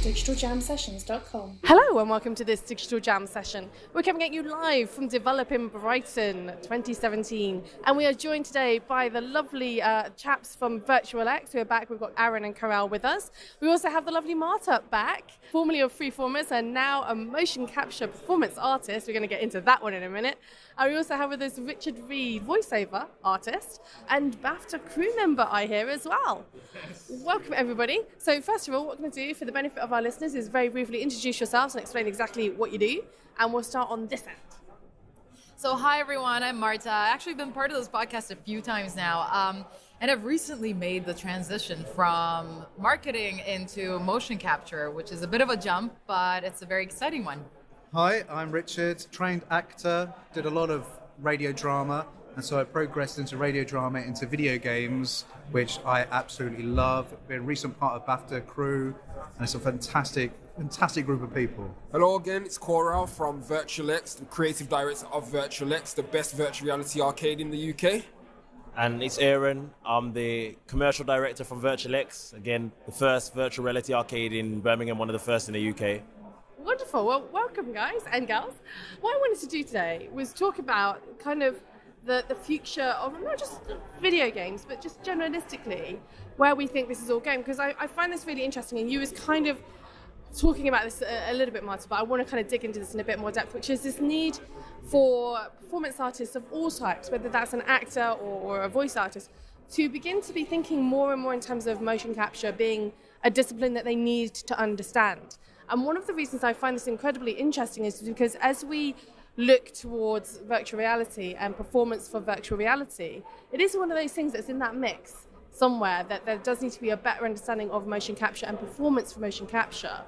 digitaljamsessions.com. Hello and welcome to this Digital Jam session. We're coming at you live from Develop in Brighton 2017, and we are joined today by the lovely chaps from Virtual X who are back. We've got Aaron and Karel with us. We also have the lovely Marta back, formerly of Freeformers and now a motion capture performance artist. We're going to get into that one in a minute. And we also have with us Richard Reed, voiceover artist, and BAFTA crew member, I hear, as well. Welcome, everybody. So first of all, what we're going to do for the benefit of our listeners is very briefly introduce yourselves and explain exactly what you do. And we'll start on this end. So hi, everyone. I'm Marta. I've actually been part of this podcast a few times now. And I've recently made the transition from marketing into motion capture, which is a bit of a jump, but it's a very exciting one. Hi, I'm Richard, trained actor, did a lot of radio drama, and so I progressed into radio drama into video games, which I absolutely love. Been a recent part of BAFTA crew, and it's a fantastic group of people. Hello again, it's Cora from Virtual X, the creative director of Virtual X, the best virtual reality arcade in the UK. And it's Aaron. I'm the commercial director from Virtual X. Again, the first virtual reality arcade in Birmingham, one of the first in the UK. Wonderful. Well, welcome, guys and gals. What I wanted to do today was talk about kind of the future of not just video games, but just generalistically where we think this is all going. Because I find this really interesting, and you was kind of talking about this a little bit, Marta, but I want to kind of dig into this in a bit more depth, which is this need for performance artists of all types, whether that's an actor or a voice artist, to begin to be thinking more and more in terms of motion capture being a discipline that they need to understand. And one of the reasons I find this incredibly interesting is because as we look towards virtual reality and performance for virtual reality, it is one of those things that's in that mix somewhere, that there does need to be a better understanding of motion capture and performance for motion capture.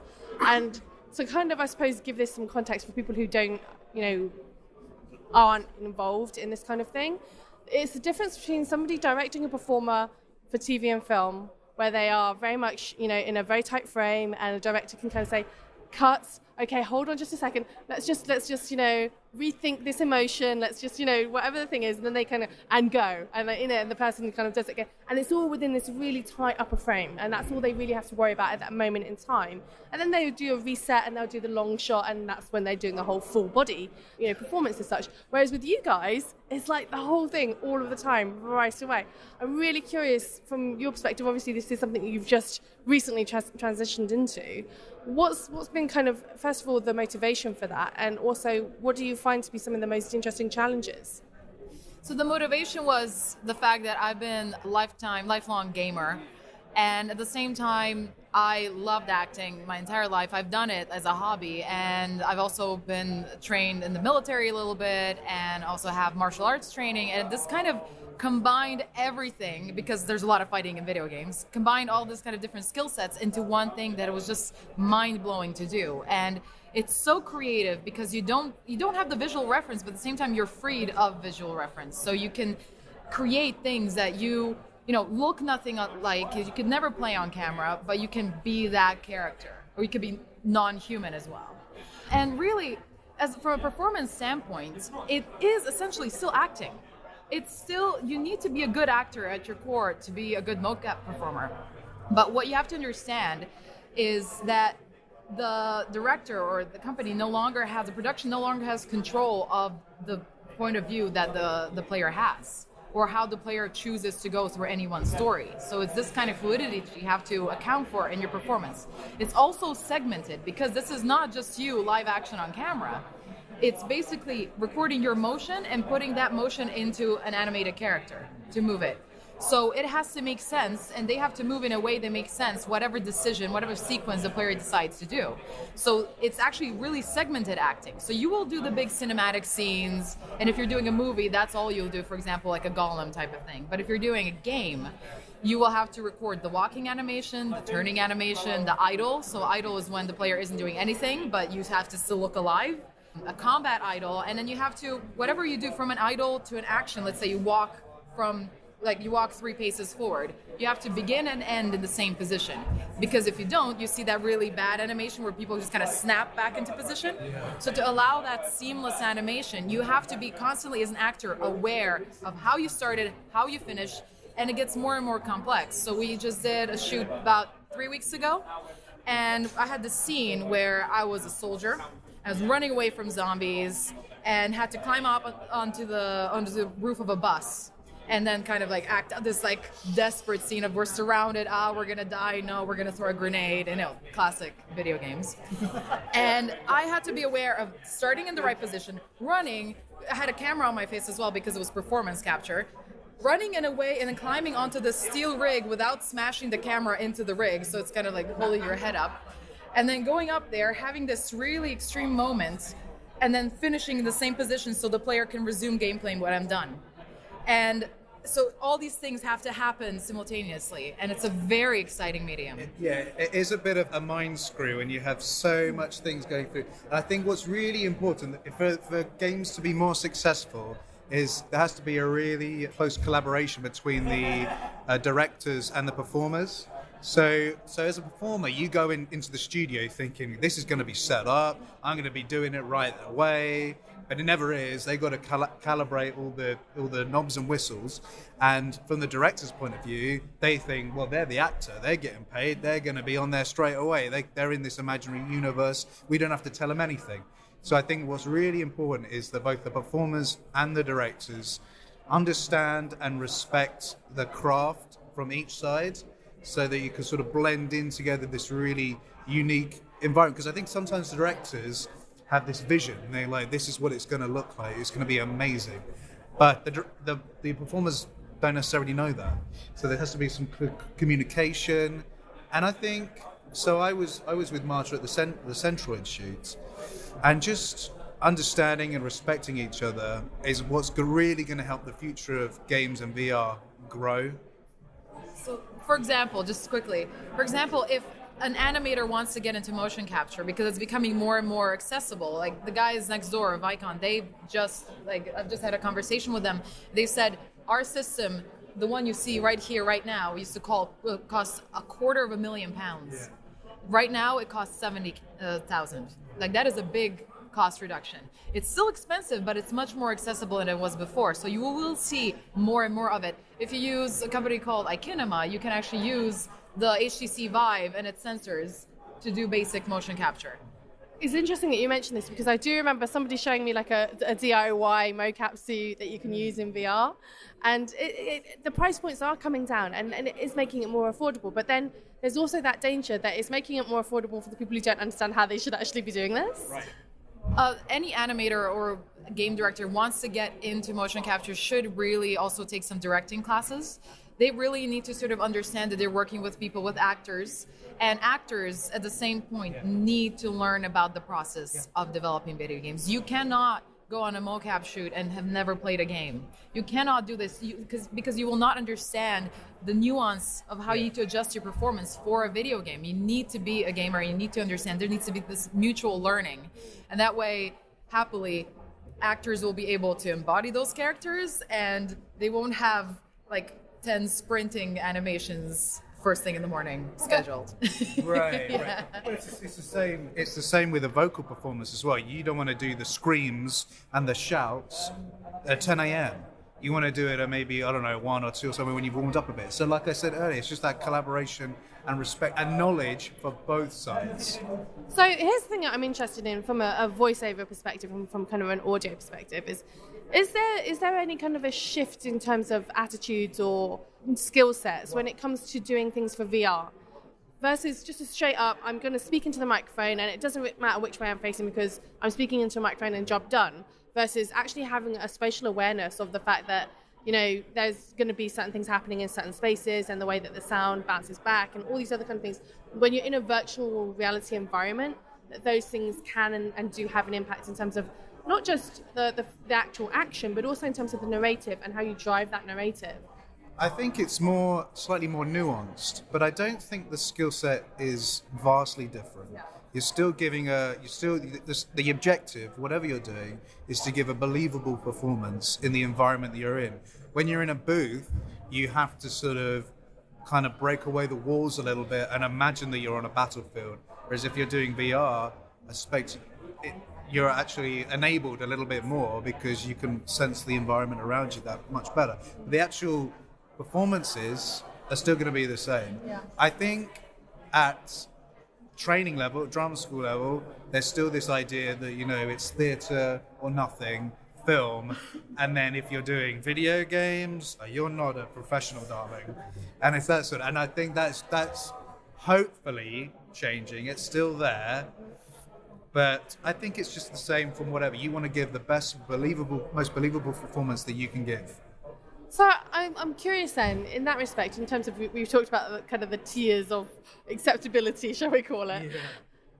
And to kind of, I suppose, give this some context for people who don't, aren't involved in this kind of thing, it's the difference between somebody directing a performer for TV and film, where they are very much, in a very tight frame, and a director can kind of say, cuts, okay, hold on just a second, let's just rethink this emotion, let's just, whatever the thing is, and then they kind of, and go, and and the person kind of does it again, and it's all within this really tight upper frame, and that's all they really have to worry about at that moment in time. And then they do a reset, and they'll do the long shot, and that's when they're doing the whole full body, performance as such. Whereas with you guys, it's like the whole thing all of the time, right away. I'm really curious from your perspective. Obviously, this is something that you've just recently transitioned into. What's been kind of, first of all, the motivation for that, and also what do you find to be some of the most interesting challenges? So the motivation was the fact that I've been a lifelong gamer, and at the same time, I loved acting my entire life. I've done it as a hobby, and I've also been trained in the military a little bit, and also have martial arts training, and this kind of combined everything, because there's a lot of fighting in video games, combined all this kind of different skill sets into one thing that it was just mind-blowing to do. And it's so creative because you don't have the visual reference, but at the same time you're freed of visual reference. So you can create things that you look nothing like, you could never play on camera, but you can be that character, or you could be non-human as well. And really, from a performance standpoint, it is essentially still acting. It's still, you need to be a good actor at your core to be a good mocap performer. But what you have to understand is that the director or the company the production no longer has control of the point of view that the player has, or how the player chooses to go through any one story. So it's this kind of fluidity that you have to account for in your performance. It's also segmented, because this is not just you live action on camera. It's basically recording your motion and putting that motion into an animated character to move it. So it has to make sense, and they have to move in a way that makes sense, whatever decision, whatever sequence the player decides to do. So it's actually really segmented acting. So you will do the big cinematic scenes, and if you're doing a movie, that's all you'll do, for example, like a Gollum type of thing. But if you're doing a game, you will have to record the walking animation, the turning animation, the idle. So idle is when the player isn't doing anything, but you have to still look alive. A combat idle, and then you have to, whatever you do from an idle to an action, let's say you walk 3 paces forward, you have to begin and end in the same position, because if you don't, you see that really bad animation where people just kind of snap back into position. So to allow that seamless animation, you have to be constantly, as an actor, aware of how you started, how you finish, and it gets more and more complex. So we just did a shoot about 3 weeks ago, And I had this scene where I was a soldier. I was running away from zombies and had to climb up onto the roof of a bus, and then kind of like act this like desperate scene of we're surrounded, we're gonna die, no, we're gonna throw a grenade, and classic video games. And I had to be aware of starting in the right position, running. I had a camera on my face as well because it was performance capture. Running in a way and then climbing onto the steel rig without smashing the camera into the rig, so it's kind of like holding your head up. And then going up there, having this really extreme moment, and then finishing in the same position so the player can resume gameplay when I'm done. And so all these things have to happen simultaneously, and it's a very exciting medium. It is a bit of a mind screw, and you have so much things going through. And I think what's really important for games to be more successful is there has to be a really close collaboration between the directors and the performers. So as a performer, you go into the studio thinking, this is going to be set up, I'm going to be doing it right away, but it never is. They've got to calibrate all the knobs and whistles. And from the director's point of view, they think, well, they're the actor, they're getting paid, they're going to be on there straight away. They're in this imaginary universe, we don't have to tell them anything. So I think what's really important is that both the performers and the directors understand and respect the craft from each side, so that you can sort of blend in together this really unique environment. Because I think sometimes the directors have this vision, and they're like, this is what it's going to look like, it's going to be amazing. But the performers don't necessarily know that. So there has to be some communication. And I think, so I was with Marta at the Central Institute, and just understanding and respecting each other is what's really going to help the future of games and VR grow. So, for example, just quickly, if an animator wants to get into motion capture because it's becoming more and more accessible, like the guys next door, Vicon, I've just had a conversation with them. They said, our system, the one you see right here, right now, we used to cost £250,000. Yeah. Right now, it costs 70,000. Like, that is a big cost reduction. It's still expensive, but it's much more accessible than it was before. So you will see more and more of it. If you use a company called iKinema, you can actually use the HTC Vive and its sensors to do basic motion capture. It's interesting that you mentioned this, because I do remember somebody showing me like a DIY mocap suit that you can use in VR, and the price points are coming down, and it is making it more affordable. But then there's also that danger that it's making it more affordable for the people who don't understand how they should actually be doing this. Right. Any animator or game director wants to get into motion capture should really also take some directing classes. They really need to sort of understand that they're working with people, with actors, and actors at the same point need to learn about the process of developing video games. You cannot go on a mocap shoot and have never played a game. You cannot do this because you will not understand the nuance of how you need to adjust your performance for a video game. You need to be a gamer. You need to understand. There needs to be this mutual learning. And that way, happily, actors will be able to embody those characters, and they won't have like 10 sprinting animations first thing in the morning scheduled. Right. But it's the same with a vocal performance as well. You don't want to do the screams and the shouts at 10 a.m. You want to do it at maybe, 1 or 2 or something when you've warmed up a bit. So like I said earlier, it's just that collaboration and respect and knowledge for both sides. So here's the thing that I'm interested in from a voiceover perspective and from kind of an audio perspective is there any kind of a shift in terms of attitudes or skill sets when it comes to doing things for VR versus just a straight up, I'm going to speak into the microphone and it doesn't matter which way I'm facing because I'm speaking into a microphone and job done, versus actually having a spatial awareness of the fact that, there's going to be certain things happening in certain spaces and the way that the sound bounces back and all these other kind of things. When you're in a virtual reality environment, those things can and do have an impact in terms of not just the actual action, but also in terms of the narrative and how you drive that narrative. I think it's slightly more nuanced, but I don't think the skill set is vastly different. Yeah. You're still giving the objective, whatever you're doing, is to give a believable performance in the environment that you're in. When you're in a booth, you have to sort of kind of break away the walls a little bit and imagine that you're on a battlefield. Whereas if you're doing VR, I suspect you're actually enabled a little bit more because you can sense the environment around you that much better. But the actual performances are still going to be the same. Yeah. I think at training level, drama school level, there's still this idea that, it's theatre or nothing, film, and then if you're doing video games, you're not a professional, darling. And it's that sort of, and I think that's hopefully changing. It's still there, but I think it's just the same from whatever. You want to give the most believable performance that you can give. So I'm curious then, in that respect, in terms of, we've talked about kind of the tiers of acceptability, shall we call it. Yeah.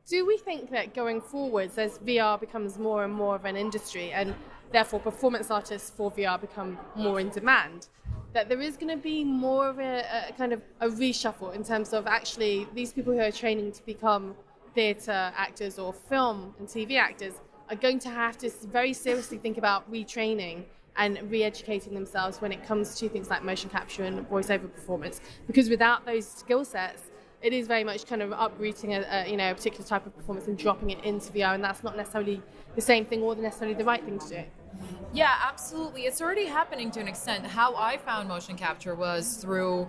Do we think that going forwards, as VR becomes more and more of an industry, and therefore performance artists for VR become more in demand, that there is going to be more of a kind of a reshuffle in terms of actually these people who are training to become theatre actors or film and TV actors are going to have to very seriously think about retraining and re-educating themselves when it comes to things like motion capture and voiceover performance, because without those skill sets, it is very much kind of uprooting a particular type of performance and dropping it into VR, and that's not necessarily the same thing or necessarily the right thing to do. Yeah, absolutely. It's already happening to an extent. How I found motion capture was through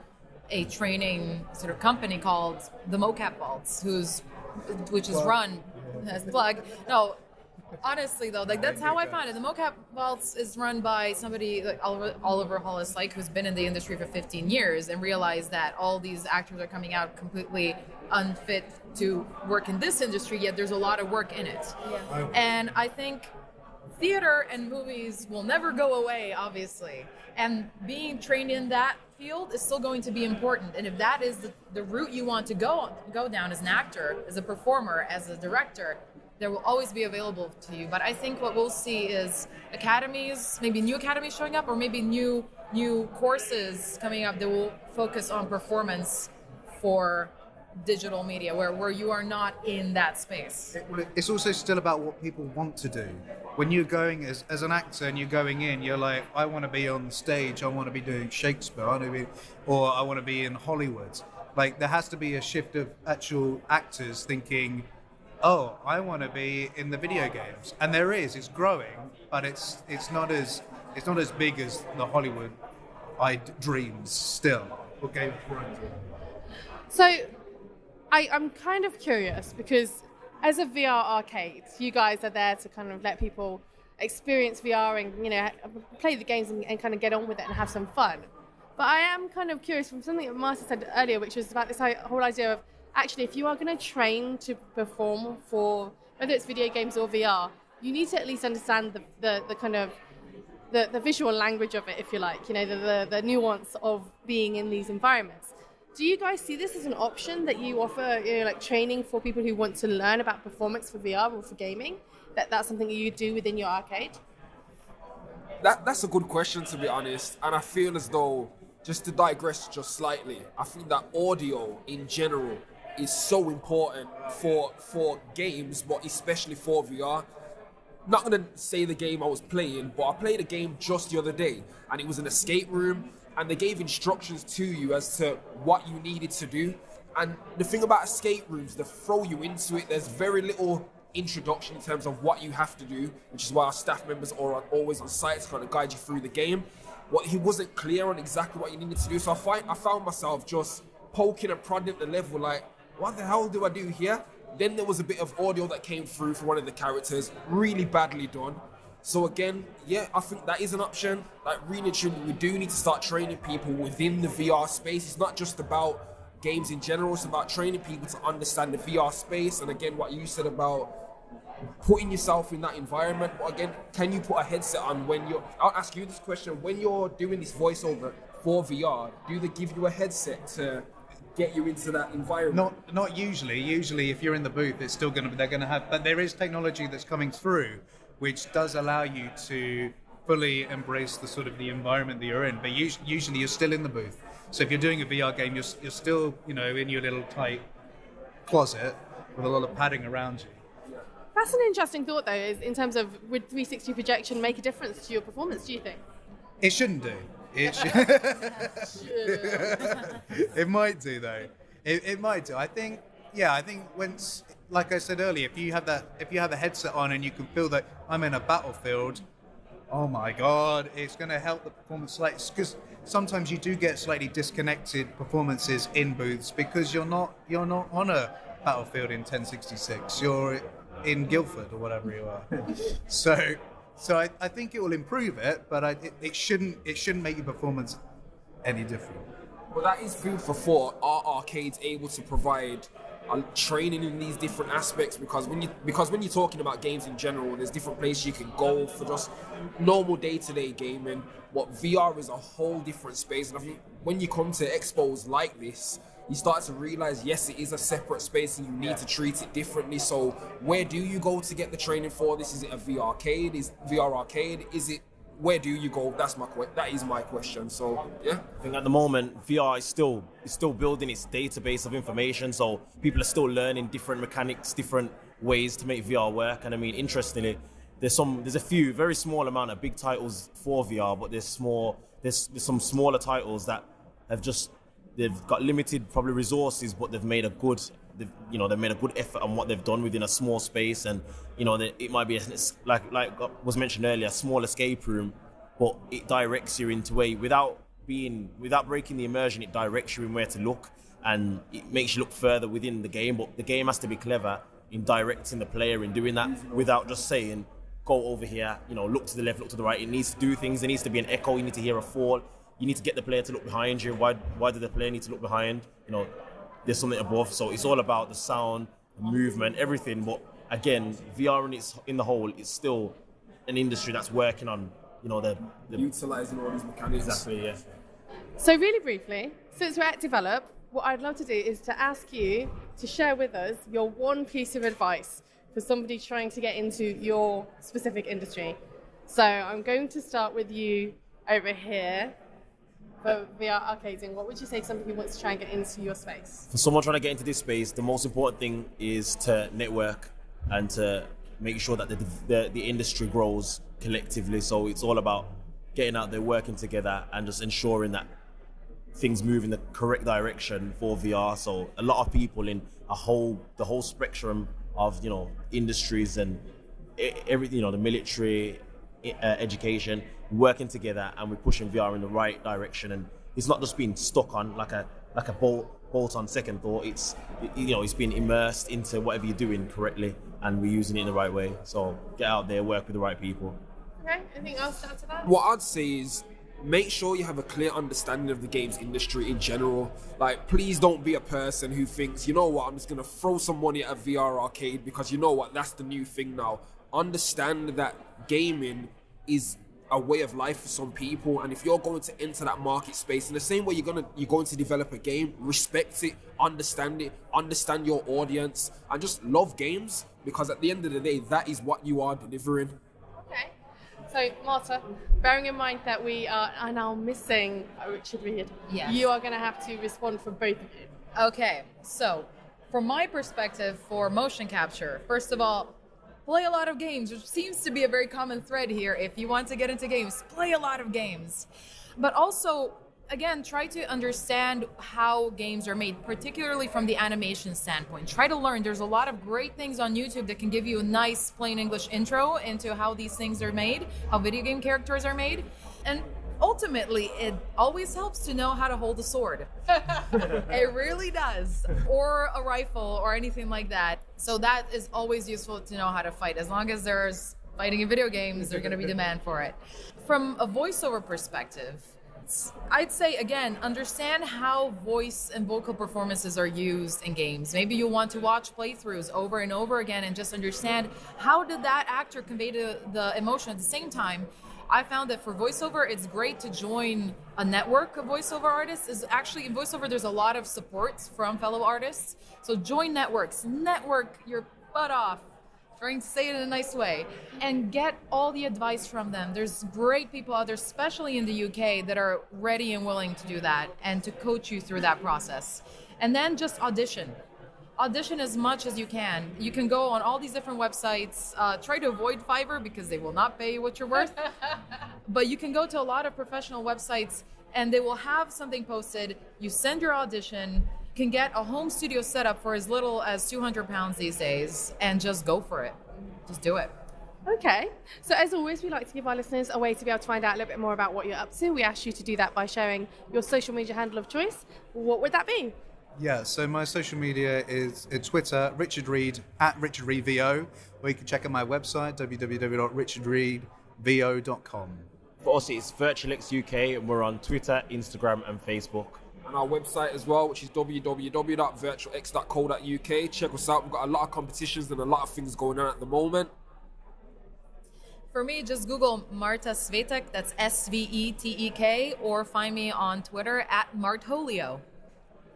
a training sort of company called the Mocap Vaults, which is run as the plug. No, honestly though, like that's how I found it. The Mocap Vaults is run by somebody like Oliver Hollis-Like, who's been in the industry for 15 years and realized that all these actors are coming out completely unfit to work in this industry, yet there's a lot of work in it. Yeah. And I think theater and movies will never go away, obviously. And being trained in that field is still going to be important. And if that is the route you want to go down as an actor, as a performer, as a director, there will always be available to you. But I think what we'll see is academies, maybe new academies showing up, or maybe new courses coming up that will focus on performance for digital media, where you are not in that space. It's also still about what people want to do. When you're going as an actor and you're going in, you're like, I want to be on stage, I want to be doing Shakespeare, or I want to be in Hollywood. Like, there has to be a shift of actual actors thinking, oh, I want to be in the video games. And there is, it's growing, but it's not as big as the Hollywood dreams still. Okay. So I'm kind of curious, because as a VR arcade, you guys are there to kind of let people experience VR and, play the games and kind of get on with it and have some fun. But I am kind of curious from something that Marta said earlier, which was about this whole idea of, actually, if you are going to train to perform for, whether it's video games or VR, you need to at least understand the kind of the visual language of it, if you like, the nuance of being in these environments. Do you guys see this as an option that you offer, like training for people who want to learn about performance for VR or for gaming? That's something that you do within your arcade? That's a good question, to be honest. And I feel as though, just to digress just slightly, I think that audio in general is so important for games, but especially for VR. Not going to say the game I was playing, but I played a game just the other day, and it was an escape room, and they gave instructions to you as to what you needed to do. And the thing about escape rooms, they throw you into it. There's very little introduction in terms of what you have to do, which is why our staff members are always on site to kind of guide you through the game. Well, he wasn't clear on exactly what you needed to do, so I found myself just poking and prodding at the level, like, what the hell do I do here? Then there was a bit of audio that came through for one of the characters, really badly done. So again, yeah, I think that is an option. Like, really, truly, we do need to start training people within the VR space. It's not just about games in general, it's about training people to understand the VR space. And again, what you said about putting yourself in that environment. But again, can you put a headset on I'll ask you this question, when you're doing this voiceover for VR, do they give you a headset to get you into that environment? Not usually. Usually, if you're in the booth, it's still they're going to have. But there is technology that's coming through, which does allow you to fully embrace the environment that you're in. But usually, you're still in the booth. So if you're doing a VR game, you're still in your little tight closet with a lot of padding around you. That's an interesting thought, though, is in terms of, would 360 projection make a difference to your performance, do you think? It shouldn't do. It It might do, though. It might do. I think once, like I said earlier, if you have a headset on and you can feel that I'm in a battlefield, oh my God, it's going to help the performance slightly, because sometimes you do get slightly disconnected performances in booths because you're not on a Battlefield in 1066. You're in Guildford or whatever you are. So I think it will improve it, but it shouldn't make your performance any different. Well, that is food for thought. Are arcades able to provide training in these different aspects? Because when you're talking about games in general, there's different places you can go for just normal day-to-day gaming. What VR is a whole different space, and I think when you come to expos like this, you start to realize, yes, it is a separate space and you need to treat it differently. So where do you go to get the training for this? Is it a VR arcade? Where do you go? That is my question. So yeah, I think at the moment VR is still building its database of information. So people are still learning different mechanics, different ways to make VR work. And I mean, interestingly, there's a few very small amount of big titles for VR, but there's some smaller titles that they've got limited probably resources, but they've made a good effort on what they've done within a small space. And it might be like was mentioned earlier, a small escape room, but it directs you into without breaking the immersion. It directs you in where to look, and it makes you look further within the game. But the game has to be clever in directing the player in doing that, without just saying, go over here, look to the left, look to the right. It needs to do things. There needs to be an echo. You need to hear a fall. You need to get the player to look behind you. Why does the player need to look behind? There's something above. So it's all about the sound, the movement, everything. But again, VR in the whole, it's still an industry that's working on, the utilizing all these mechanics. Exactly, yeah. So really briefly, since we're at Develop, what I'd love to do is to ask you to share with us your one piece of advice for somebody trying to get into your specific industry. So I'm going to start with you over here. For VR arcading, what would you say to somebody who wants to try and get into your space? For someone trying to get into this space, the most important thing is to network and to make sure that the industry grows collectively. So it's all about getting out there, working together, and just ensuring that things move in the correct direction for VR. So a lot of people in the whole spectrum of industries and everything, the military, education, working together, and we're pushing VR in the right direction. And it's not just being stuck on like a bolt on second thought. It's being immersed into whatever you're doing correctly, and we're using it in the right way. So get out there, work with the right people. Okay, anything else to add to that? What I'd say is make sure you have a clear understanding of the games industry in general. Like, please don't be a person who thinks, I'm just gonna throw some money at a VR arcade because that's the new thing now. Understand that gaming is a way of life for some people, and if you're going to enter that market space in the same way you're going to develop a game, respect it, understand your audience, and just love games, because at the end of the day, that is what you are delivering. Okay. So, Marta, bearing in mind that we are now missing Richard Reed, yes, you are going to have to respond for both of you. Okay, so from my perspective for motion capture, first of all, play a lot of games, which seems to be a very common thread here. If you want to get into games, play a lot of games. But also, again, try to understand how games are made, particularly from the animation standpoint. Try to learn. There's a lot of great things on YouTube that can give you a nice plain English intro into how these things are made, how video game characters are made. And ultimately, it always helps to know how to hold a sword. It really does. Or a rifle or anything like that. So that is always useful to know how to fight. As long as there's fighting in video games, there's going to be demand for it. From a voiceover perspective, I'd say, again, understand how voice and vocal performances are used in games. Maybe you'll want to watch playthroughs over and over again and just understand how did that actor convey the emotion at the same time. I found that for voiceover, it's great to join a network of voiceover artists. Actually, in voiceover, there's a lot of support from fellow artists. So join networks, network your butt off, trying to say it in a nice way, and get all the advice from them. There's great people out there, especially in the UK, that are ready and willing to do that and to coach you through that process. And then just audition. Audition as much as you can. You can go on all these different websites. Try to avoid Fiverr because they will not pay you what you're worth. But you can go to a lot of professional websites and they will have something posted. You send your audition, can get a home studio set up for as little as £200 these days, and just go for it. Just do it. Okay. So as always, we like to give our listeners a way to be able to find out a little bit more about what you're up to. We ask you to do that by sharing your social media handle of choice. What would that be? Yeah, so my social media is Twitter, Richard Reed, at Richard Reed VO, or you can check out my website, www.richardreedvo.com. For us, it's VirtualX UK, and we're on Twitter, Instagram, and Facebook. And our website as well, which is www.virtualx.co.uk. Check us out. We've got a lot of competitions and a lot of things going on at the moment. For me, just Google Marta Svetek, that's Svetek, or find me on Twitter at Martolio.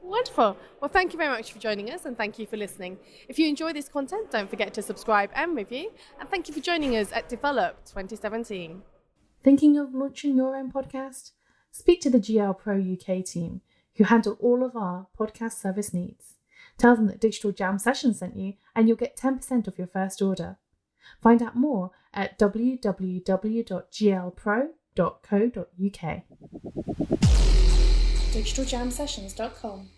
Wonderful. Well, thank you very much for joining us, and thank you for listening. If you enjoy this content, don't forget to subscribe and review. And thank you for joining us at Develop 2017. Thinking of launching your own podcast? Speak to the GL Pro UK team, who handle all of our podcast service needs. Tell them that Digital Jam Session sent you, and you'll get 10% off your first order. Find out more at www.glpro.co.uk. digitaljamsessions.com